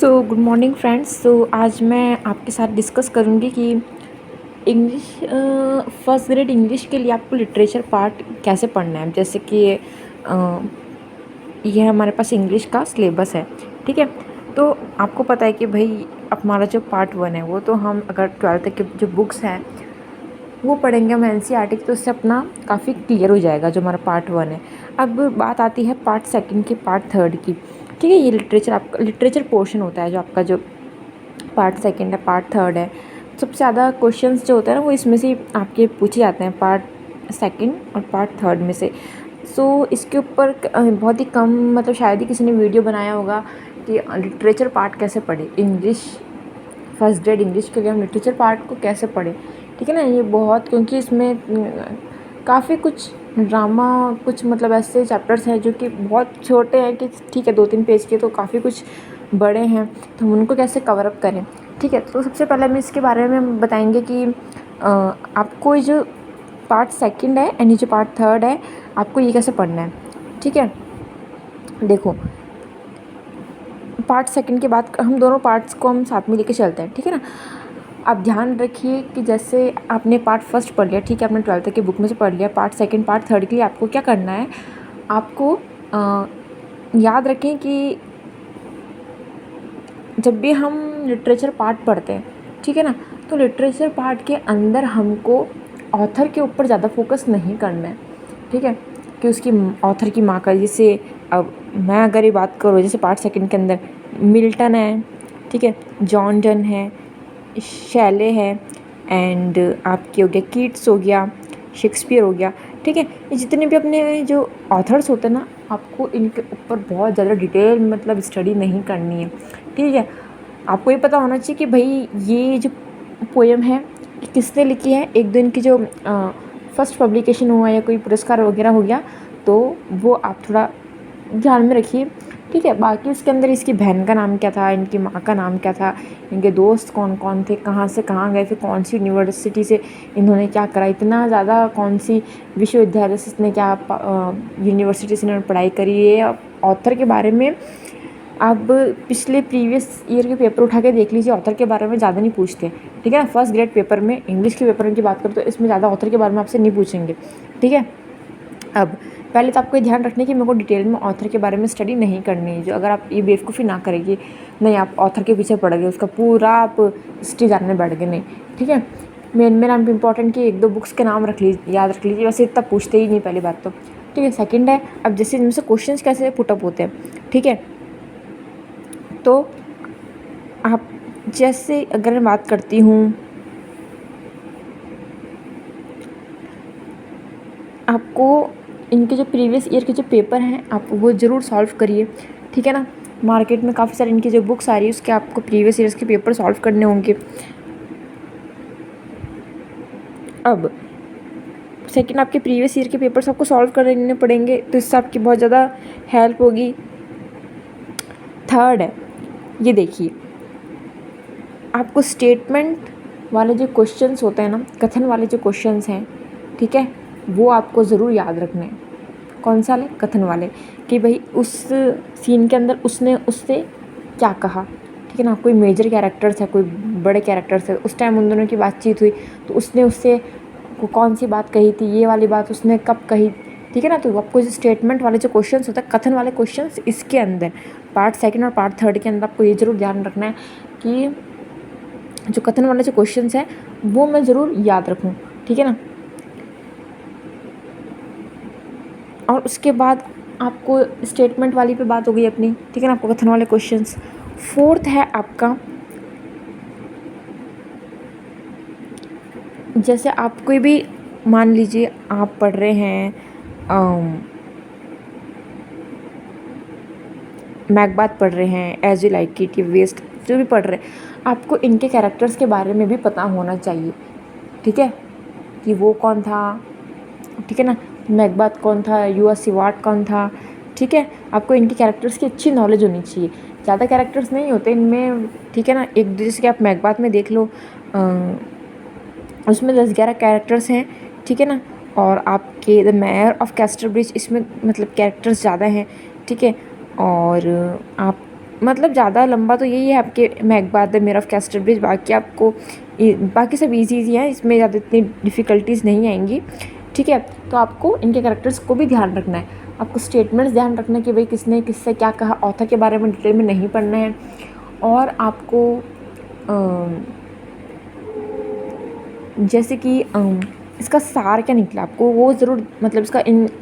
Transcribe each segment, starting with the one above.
Good morning friends. आज मैं आपके साथ डिस्कस करूँगी कि इंग्लिश फर्स्ट ग्रेड इंग्लिश के लिए आपको लिटरेचर पार्ट कैसे पढ़ना है। जैसे कि ये हमारे पास इंग्लिश का सिलेबस है, ठीक है। तो आपको पता है कि भाई हमारा जो पार्ट 1 है वो तो हम अगर 12th तक की जो बुक्स हैं वो पढ़ेंगे हम एनसीईआरटी की, तो उससे अपना काफ़ी क्लियर हो जाएगा जो हमारा पार्ट 1 है। अब बात आती है पार्ट 2 की, पार्ट 3 की, ठीक है। ये लिटरेचर आपका लिटरेचर पोर्शन होता है, जो आपका जो पार्ट 2 है, पार्ट 3 है। सबसे ज़्यादा क्वेश्चंस जो होते हैं ना वो इसमें से आपके पूछे जाते हैं, पार्ट 2 और पार्ट 3 में से। इसके ऊपर बहुत ही कम, मतलब शायद ही किसी ने वीडियो बनाया होगा कि लिटरेचर पार्ट कैसे पढ़े, इंग्लिश फर्स्ट ग्रेड इंग्लिश के लिए हम लिटरेचर पार्ट को कैसे पढ़ें, ठीक है ना। ये बहुत, क्योंकि इसमें काफ़ी कुछ ड्रामा, कुछ मतलब ऐसे चैप्टर्स हैं जो कि बहुत छोटे हैं कि ठीक है 2-3 पेज के, तो काफ़ी कुछ बड़े हैं, तो हम उनको कैसे कवर अप करें, ठीक है। तो सबसे पहले हम इसके बारे में हम बताएंगे कि आपको ये जो पार्ट 2 है एंड ये जो पार्ट 3 है, आपको ये कैसे पढ़ना है, ठीक है। देखो, पार्ट 2 के बाद हम दोनों पार्ट्स को हम साथ में लेके चलते हैं, ठीक है ना। आप ध्यान रखिए कि जैसे आपने पार्ट 1 पढ़ लिया, ठीक है, आपने 12th की बुक में से पढ़ लिया, पार्ट 2 पार्ट 3 के लिए आपको क्या करना है, आपको याद रखें कि जब भी हम लिटरेचर पार्ट पढ़ते हैं, ठीक है ना, तो लिटरेचर पार्ट के अंदर हमको ऑथर के ऊपर ज़्यादा फोकस नहीं करना है, ठीक है, कि उसकी ऑथर की माँ का, जैसे अब मैं अगर ये बात करूँ, जैसे पार्ट 2 के अंदर मिल्टन है, ठीक है, जॉन डन है, शैले है, एंड आपके हो गया कीट्स, हो गया शेक्सपियर, हो गया, ठीक है। ये जितने भी अपने जो ऑथर्स होते हैं ना, आपको इनके ऊपर बहुत ज़्यादा डिटेल मतलब स्टडी नहीं करनी है, ठीक है। आपको ये पता होना चाहिए कि भाई ये जो पोएम है ये किसने लिखी है। एक दो इनकी जो फर्स्ट पब्लिकेशन हुआ या कोई पुरस्कार वगैरह हो गया, तो वो आप थोड़ा ध्यान में रखिए, ठीक है। बाकी इसके अंदर इसकी बहन का नाम क्या था, इनकी माँ का नाम क्या था, इनके दोस्त कौन कौन थे, कहाँ से कहाँ गए, फिर कौन सी यूनिवर्सिटी से इन्होंने क्या करा, इतना ज़्यादा कौन सी विश्वविद्यालय से इसने क्या यूनिवर्सिटी से इन्होंने पढ़ाई करी है, ऑथर के बारे में आप पिछले प्रीवियस ईयर के पेपर उठा के देख लीजिए। ऑथर के बारे में ज़्यादा नहीं पूछते, ठीक है ना। फर्स्ट ग्रेड पेपर में इंग्लिश के पेपर की बात करें तो इसमें ज़्यादा ऑथर के बारे में आपसे नहीं पूछेंगे, ठीक है। अब पहले तो आपको ये ध्यान रखना है कि मेरे को डिटेल में ऑथर के बारे में स्टडी नहीं करनी है। जो अगर आप ये बेवकूफ़ी ना करेंगे, नहीं आप ऑथर के पीछे पड़ गए, उसका पूरा आप हिस्ट्री जानने बैठ गए, नहीं, ठीक है। मेन नाम इम्पॉर्टेंट कि 1-2 बुक्स के नाम रख लीजिए, याद रख लीजिए, वैसे इतना पूछते ही नहीं पहली बात तो, ठीक है। सेकंड है, अब जैसे इनमें से क्वेश्चंस कैसे पुटअप होते हैं, ठीक है। तो आप जैसे अगर मैं बात करती हूँ, आपको इनके जो प्रीवियस ईयर के जो पेपर हैं आप वो ज़रूर सॉल्व करिए, ठीक है ना। मार्केट में काफ़ी सारी इनकी जो बुक्स आ रही है उसके आपको प्रीवियस ईयर्स के पेपर सॉल्व करने होंगे। अब सेकंड, आपके प्रीवियस ईयर के पेपर्स आपको सॉल्व करने पड़ेंगे, तो इससे आपकी बहुत ज़्यादा हेल्प होगी। थर्ड है, ये देखिए, आपको स्टेटमेंट वाले जो क्वेश्चंस होते हैं ना, कथन वाले जो क्वेश्चंस हैं, ठीक है, वो आपको ज़रूर याद रखने हैं। कौन सा वाले? कथन वाले, कि भाई उस सीन के अंदर उसने उससे क्या कहा, ठीक है ना। कोई मेजर कैरेक्टर्स है, कोई बड़े कैरेक्टर्स है, उस टाइम उन दोनों की बातचीत हुई तो उसने उससे कौन सी बात कही थी, ये वाली बात उसने कब कही, ठीक है ना। तो आपको जो स्टेटमेंट वाले जो क्वेश्चंस होते हैं, कथन वाले क्वेश्चंस, इसके अंदर पार्ट 2 और पार्ट 3 के अंदर आपको ये ज़रूर ध्यान रखना है कि जो कथन वाले जो क्वेश्चंस हैं वो मैं ज़रूर याद रखूँ, ठीक है ना। और उसके बाद आपको स्टेटमेंट वाली पे बात हो गई अपनी, ठीक है ना, आपको कथन वाले क्वेश्चंस। फोर्थ है आपका, जैसे आप कोई भी, मान लीजिए आप पढ़ रहे हैं मैकबेथ पढ़ रहे हैं, as you like it, waste, जो भी पढ़ रहे हैं, आपको इनके कैरेक्टर्स के बारे में भी पता होना चाहिए, ठीक है, कि वो कौन था, ठीक है ना, मैकबेथ कौन था, यूआ स्टीवार्ट कौन था, ठीक है। आपको इनके कैरेक्टर्स की अच्छी नॉलेज होनी चाहिए। ज़्यादा कैरेक्टर्स नहीं होते इनमें, ठीक है ना। एक जैसे कि आप मैकबेथ में देख लो, उसमें 10-11 कैरेक्टर्स हैं, ठीक है ना। और आपके द मेयर ऑफ कैस्टरब्रिज, इसमें मतलब कैरेक्टर्स ज़्यादा हैं, ठीक है। और आप मतलब ज़्यादा लंबा तो यही है आपके Macbeth, the mayor of Casterbridge. बाकी आपको बाकी सब इजी है, इसमें ज़्यादा इतनी डिफ़िकल्टीज़ नहीं आएंगी, ठीक है। तो आपको इनके कैरेक्टर्स को भी ध्यान रखना है, आपको स्टेटमेंट्स ध्यान रखना है कि भाई किसने किससे क्या कहा, ऑथर के बारे में डिटेल में नहीं पढ़ना है। और आपको जैसे कि इसका सार क्या निकला आपको वो ज़रूर, मतलब इसका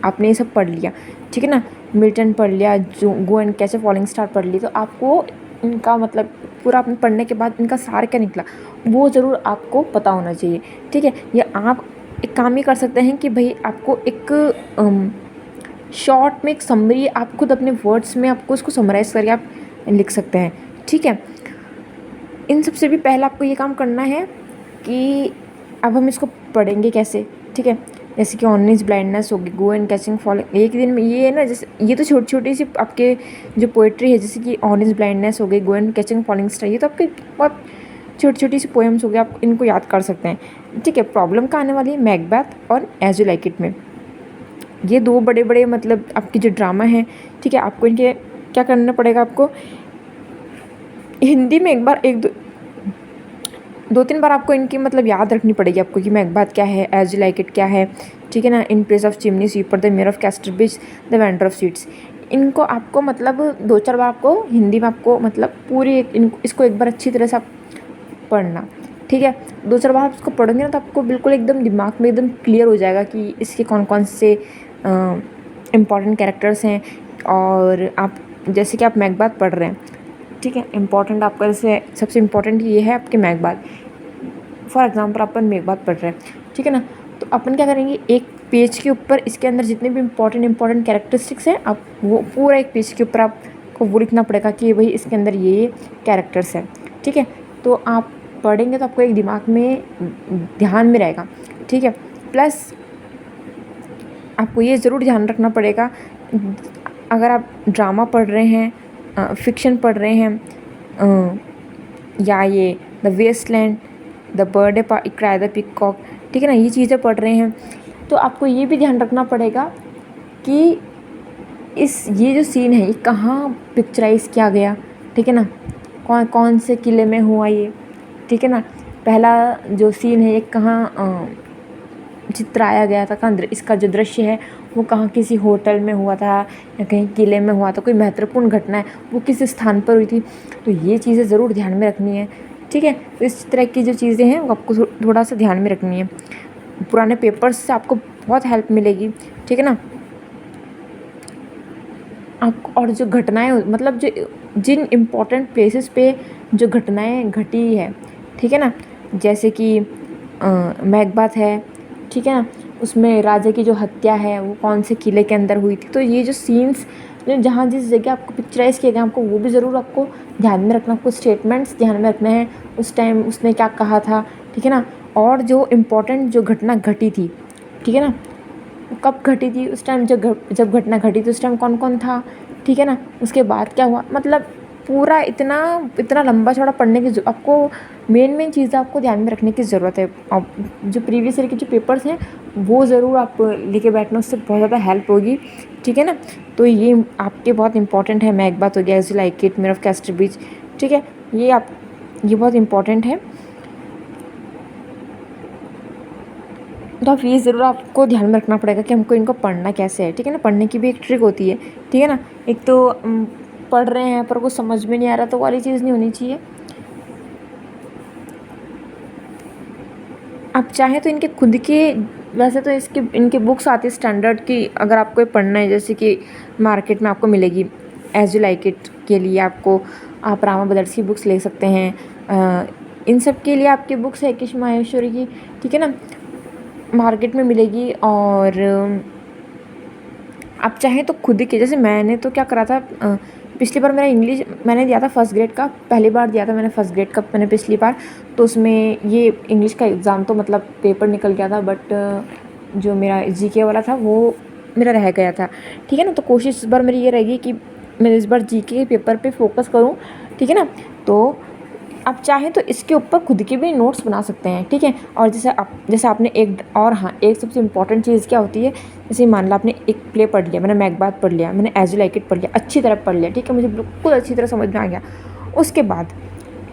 आपने ये सब पढ़ लिया, ठीक है ना, मिल्टन पढ़ लिया, जो go and catch a falling star पढ़ ली, तो आपको इनका मतलब पूरा आपने पढ़ने के बाद इनका सार क्या निकला वो ज़रूर आपको पता होना चाहिए, ठीक है। या आप एक काम ही कर सकते हैं कि भाई आपको एक शॉर्ट में एक समरी आप खुद अपने वर्ड्स में आपको उसको समराइज़ करके आप लिख सकते हैं, ठीक है। इन सबसे भी पहला आपको ये काम करना है कि अब हम इसको पढ़ेंगे कैसे, ठीक है। जैसे कि ऑन इज ब्लाइंडनेस होगी, गो एंड कैचिंग फॉलिंग, एक दिन में ये है ना, जैसे ये तो छोटी छोटी सी आपके जो पोइट्री है, जैसे कि ऑन इज ब्लाइंडनेस हो गई, go and catching falling star, ये तो आपके बहुत छोटी छोटी सी पोएम्स हो गए, आप इनको याद कर सकते हैं, ठीक है। प्रॉब्लम कहाँ आने वाली है, मैकबेथ और एज यू लाइक इट में, ये दो बड़े बड़े मतलब आपके जो ड्रामा हैं, ठीक है। आपको इनके क्या करना पड़ेगा, आपको हिंदी में दो तीन बार आपको इनकी मतलब याद रखनी पड़ेगी आपको कि मैकबेथ क्या है, एज यू लाइक इट क्या है, ठीक है ना, in place of chimney sweeper, the mayor of Casterbridge, the vendor of sweets. इनको आपको मतलब 2-4 बार आपको हिंदी में आपको मतलब पूरी इसको एक बार अच्छी तरह से आप पढ़ना, ठीक है। 2-4 बार आप इसको पढ़ोगे ना तो आपको बिल्कुल एकदम दिमाग में एकदम क्लियर हो जाएगा कि इसके कौन कौन से इम्पॉर्टेंट कैरेक्टर्स हैं। और आप जैसे कि आप मैकबेथ पढ़ रहे हैं, ठीक है, इम्पॉर्टेंट आपका जैसे सबसे इम्पॉर्टेंट ये है आपके Macbeth, for example upon Macbeth पढ़ रहे हैं, ठीक है ना, तो अपन क्या करेंगे, एक पेज के ऊपर इसके अंदर जितने भी इम्पॉर्टेंट कैरेक्टरिस्टिक्स हैं आप वो पूरा एक पेज के ऊपर आपको वो लिखना पड़ेगा कि भाई इसके अंदर ये कैरेक्टर्स हैं, ठीक है। तो आप पढ़ेंगे तो आपको एक दिमाग में ध्यान में रहेगा, ठीक है। प्लस आपको ये ज़रूर ध्यान रखना पड़ेगा, अगर आप ड्रामा पढ़ रहे हैं, फिक्शन पढ़ रहे हैं, या ये the waste land, the bird cry the peacock, ठीक है ना, ये चीज़ें पढ़ रहे हैं, तो आपको ये भी ध्यान रखना पड़ेगा कि ये जो सीन है ये कहाँ पिक्चराइज़ किया गया, ठीक है ना, कौन कौन से किले में हुआ ये, ठीक है ना, पहला जो सीन है ये कहाँ चित्राया गया था, कहाँ इसका जो दृश्य है वो कहाँ किसी होटल में हुआ था या कहीं किले में हुआ था, कोई महत्वपूर्ण घटना है वो किस स्थान पर हुई थी, तो ये चीज़ें ज़रूर ध्यान में रखनी है, ठीक है। तो इस तरह की जो चीज़ें हैं वो आपको थोड़ा सा ध्यान में रखनी है, पुराने पेपर्स से आपको बहुत हेल्प मिलेगी, ठीक है ना। आपको और जो घटनाएं मतलब जो जिन इम्पोर्टेंट प्लेसेस पे जो घटनाएं घटी है, ठीक है ना, जैसे कि मैकबेथ है, ठीक है ना, उसमें राजा की जो हत्या है वो कौन से किले के अंदर हुई थी, तो ये जो सीन्स जहाँ जिस जगह आपको पिक्चराइज़ किया गया आपको वो भी ज़रूर आपको ध्यान में रखना, आपको स्टेटमेंट्स ध्यान में रखना है, उस टाइम उसने क्या कहा था, ठीक है ना, और जो इम्पोर्टेंट जो घटना घटी थी, ठीक है ना, कब घटी थी, उस टाइम जब घटना घटी थी उस टाइम कौन कौन था, ठीक है ना, उसके बाद क्या हुआ, मतलब पूरा इतना लंबा चौड़ा पढ़ने की आपको मेन चीज़ें आपको ध्यान में रखने की ज़रूरत है। अब जो प्रीवियस ईयर के जो पेपर्स हैं वो ज़रूर आप लेके बैठना, उससे बहुत ज़्यादा हेल्प होगी, ठीक है ना। तो ये आपके बहुत इंपॉर्टेंट है, मैकबेथ हो गया, as you like it, mayor of Casterbridge, ठीक है, ये बहुत इंपॉर्टेंट है। तो आप ये ज़रूर आपको ध्यान में रखना पड़ेगा कि हमको इनको पढ़ना कैसे है, ठीक है ना, पढ़ने की भी एक ट्रिक होती है, ठीक है ना। एक तो पढ़ रहे हैं पर कुछ समझ में नहीं आ रहा तो वाली चीज़ नहीं होनी चाहिए। आप चाहें तो इनके खुद के वैसे तो इनके बुक्स आती है स्टैंडर्ड की, अगर आपको ये पढ़ना है जैसे कि मार्केट में आपको मिलेगी, एज यू लाइक इट के लिए आपको आप रामा ब्रदर्स की बुक्स ले सकते हैं, इन सब के लिए आपकी बुक्स है किश माहेश्वरी की, ठीक है ना, मार्केट में मिलेगी। और आप चाहें तो खुद के, जैसे मैंने तो क्या करा था, पिछली बार मेरा इंग्लिश मैंने दिया था फर्स्ट ग्रेड का, पहली बार दिया था मैंने फर्स्ट ग्रेड का मैंने पिछली बार, तो उसमें ये इंग्लिश का एग्ज़ाम तो मतलब पेपर निकल गया था, बट जो मेरा जीके वाला था वो मेरा रह गया था, ठीक है ना। तो कोशिश इस बार मेरी ये रहेगी कि मैं इस बार जीके के पेपर पे फोकस करूँ, ठीक है ना। तो आप चाहें तो इसके ऊपर खुद के भी नोट्स बना सकते हैं, ठीक है। और जैसे आपने एक और, हाँ, एक सबसे इम्पॉर्टेंट चीज़ क्या होती है, जैसे मान लो आपने एक प्ले पढ़ लिया, मैंने मैकबेथ पढ़ लिया, मैंने एज यू लाइक इट पढ़ लिया, अच्छी तरह पढ़ लिया, ठीक है, मुझे बिल्कुल अच्छी तरह समझ में आ गया। उसके बाद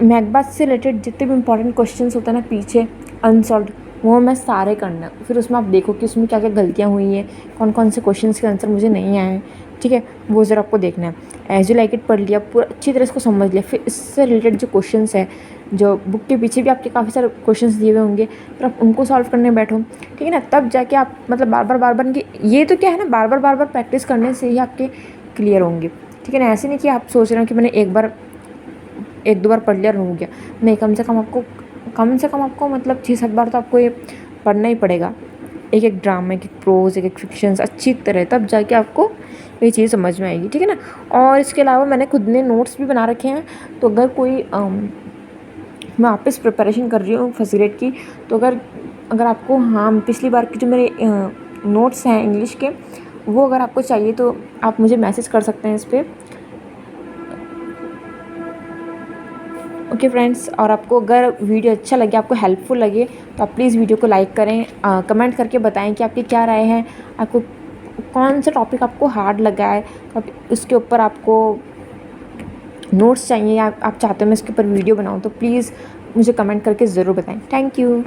मैकबेथ से रिलेटेड जितने भी इंपॉर्टेंट क्वेश्चंस होते हैं ना पीछे अनसॉल्व्ड, वो मैं सारे करना। फिर उसमें आप देखो कि उसमें क्या क्या गलतियाँ हुई हैं, कौन कौन से क्वेश्चंस के आंसर मुझे नहीं आए, ठीक है, वो ज़रा आपको देखना है। एज यू लाइक इट पढ़ लिया, पूरा अच्छी तरह इसको समझ लिया, फिर इससे रिलेटेड जो क्वेश्चंस है, जो बुक के पीछे भी आपके काफ़ी सारे क्वेश्चंस दिए हुए होंगे, फिर आप उनको सॉल्व करने बैठो, ठीक है ना। तब जाके आप मतलब बार बार ये तो क्या है ना, बार बार प्रैक्टिस करने से ही आपके क्लियर होंगे, ठीक है ना। ऐसे नहीं कि आप सोच रहे हो कि मैंने एक दो बार पढ़ लिया और हो गया, नहीं, कम से कम आपको मतलब 6-7 बार तो आपको ये पढ़ना ही पड़ेगा, एक एक ड्रामा, एक एक प्रोज, एक एक फिक्शंस अच्छी तरह, तब जाके आपको ये चीज़ समझ में आएगी, ठीक है ना। और इसके अलावा मैंने खुद ने नोट्स भी बना रखे हैं, तो अगर कोई मैं वापस प्रिपरेशन कर रही हूँ फर्स्ट ग्रेड की, तो अगर आपको, हाँ, पिछली बार के जो मेरे नोट्स हैं इंग्लिश के, वो अगर आपको चाहिए तो आप मुझे मैसेज कर सकते हैं इस पर। ओके फ्रेंड्स, और आपको अगर वीडियो अच्छा लगे, आपको हेल्पफुल लगे, तो आप प्लीज़ वीडियो को लाइक करें, कमेंट करके बताएं कि आपकी क्या राय है, आपको कौन सा टॉपिक आपको हार्ड लगा है, तो उसके ऊपर आपको नोट्स चाहिए या आप चाहते हो मैं इसके ऊपर वीडियो बनाऊं, तो प्लीज़ मुझे कमेंट करके ज़रूर बताएं। Thank you.